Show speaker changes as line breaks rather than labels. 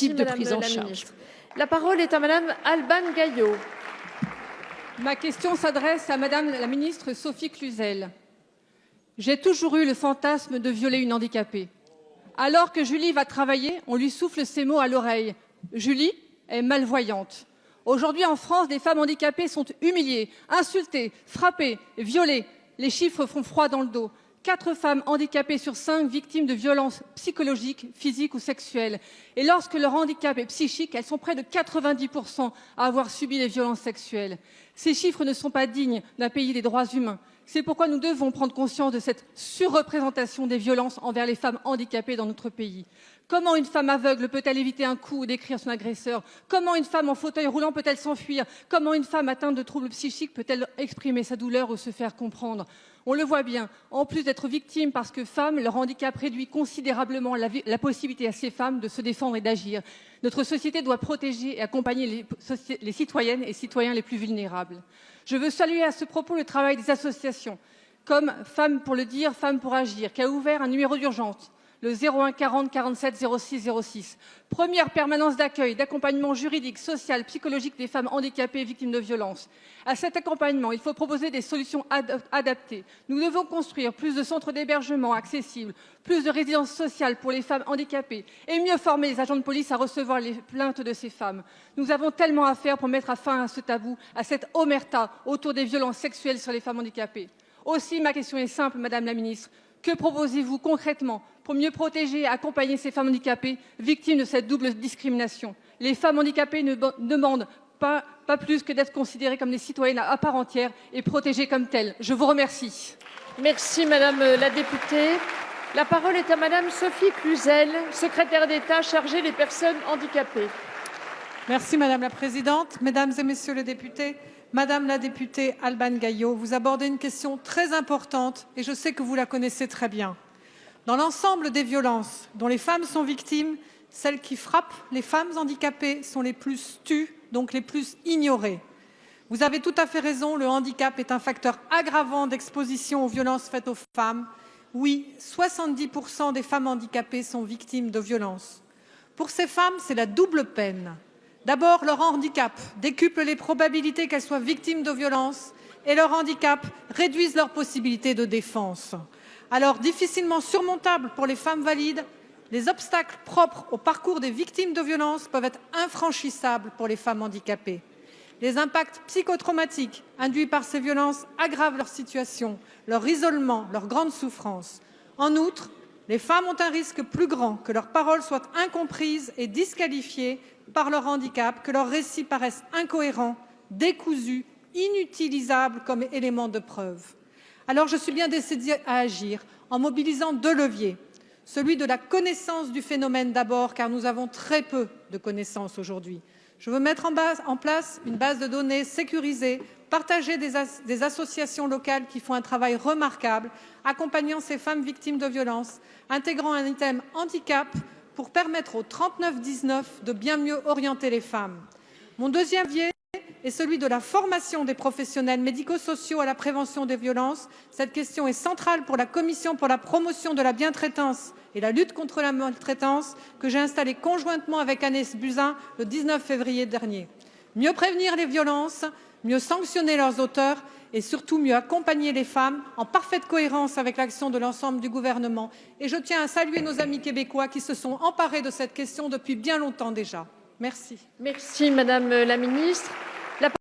type de prise en charge.
Ministre. La parole est à Madame Alban Gaillot.
Ma question s'adresse à Madame la ministre Sophie Cluzel. J'ai toujours eu le fantasme de violer une handicapée. Alors que Julie va travailler, on lui souffle ces mots à l'oreille. Julie est malvoyante. Aujourd'hui, en France, des femmes handicapées sont humiliées, insultées, frappées, violées. Les chiffres font froid dans le dos. 4 femmes handicapées sur 5 victimes de violences psychologiques, physiques ou sexuelles. Et lorsque leur handicap est psychique, elles sont près de 90% à avoir subi des violences sexuelles. Ces chiffres ne sont pas dignes d'un pays des droits humains. C'est pourquoi nous devons prendre conscience de cette surreprésentation des violences envers les femmes handicapées dans notre pays. Comment une femme aveugle peut-elle éviter un coup ou décrire son agresseur? Comment une femme en fauteuil roulant peut-elle s'enfuir? Comment une femme atteinte de troubles psychiques peut-elle exprimer sa douleur ou se faire comprendre? On le voit bien, en plus d'être victimes parce que femmes, leur handicap réduit considérablement la possibilité à ces femmes de se défendre et d'agir. Notre société doit protéger et accompagner les citoyennes et citoyens les plus vulnérables. Je veux saluer à ce propos le travail des associations, comme Femmes pour le dire, Femmes pour agir, qui a ouvert un numéro d'urgence, le 01 40 47 06 06. Première permanence d'accueil, d'accompagnement juridique, social, psychologique des femmes handicapées victimes de violences. À cet accompagnement, il faut proposer des solutions adaptées. Nous devons construire plus de centres d'hébergement accessibles, plus de résidences sociales pour les femmes handicapées et mieux former les agents de police à recevoir les plaintes de ces femmes. Nous avons tellement à faire pour mettre fin à ce tabou, à cette omerta autour des violences sexuelles sur les femmes handicapées. Aussi, ma question est simple, Madame la Ministre. Que proposez-vous concrètement pour mieux protéger et accompagner ces femmes handicapées victimes de cette double discrimination? Les femmes handicapées ne demandent pas plus que d'être considérées comme des citoyennes à part entière et protégées comme telles. Je vous remercie.
Merci Madame la députée. La parole est à Madame Sophie Cluzel, secrétaire d'État chargée des personnes handicapées.
Merci Madame la Présidente. Mesdames et Messieurs les députés, Madame la députée Alban Gaillot, vous abordez une question très importante et je sais que vous la connaissez très bien. Dans l'ensemble des violences dont les femmes sont victimes, celles qui frappent les femmes handicapées sont les plus tues, donc les plus ignorées. Vous avez tout à fait raison, le handicap est un facteur aggravant d'exposition aux violences faites aux femmes. Oui, 70% des femmes handicapées sont victimes de violences. Pour ces femmes, c'est la double peine. D'abord, leur handicap décuple les probabilités qu'elles soient victimes de violences et leur handicap réduise leurs possibilités de défense. Alors, difficilement surmontables pour les femmes valides, les obstacles propres au parcours des victimes de violences peuvent être infranchissables pour les femmes handicapées. Les impacts psychotraumatiques induits par ces violences aggravent leur situation, leur isolement, leur grande souffrance. En outre, les femmes ont un risque plus grand que leurs paroles soient incomprises et disqualifiées par leur handicap, que leurs récits paraissent incohérents, décousus, inutilisables comme éléments de preuve. Alors je suis bien décidée à agir en mobilisant 2 leviers. Celui de la connaissance du phénomène d'abord, car nous avons très peu de connaissances aujourd'hui. Je veux mettre en place une base de données sécurisée, partager des associations locales qui font un travail remarquable, accompagnant ces femmes victimes de violences, intégrant un item handicap pour permettre au 3919 de bien mieux orienter les femmes. Mon deuxième levier est celui de la formation des professionnels médico-sociaux à la prévention des violences. Cette question est centrale pour la Commission pour la promotion de la bientraitance et la lutte contre la maltraitance que j'ai installée conjointement avec Agnès Buzyn le 19 février dernier. Mieux prévenir les violences, mieux sanctionner leurs auteurs et surtout mieux accompagner les femmes en parfaite cohérence avec l'action de l'ensemble du gouvernement. Et je tiens à saluer nos amis québécois qui se sont emparés de cette question depuis bien longtemps déjà. Merci.
Merci Madame la Ministre.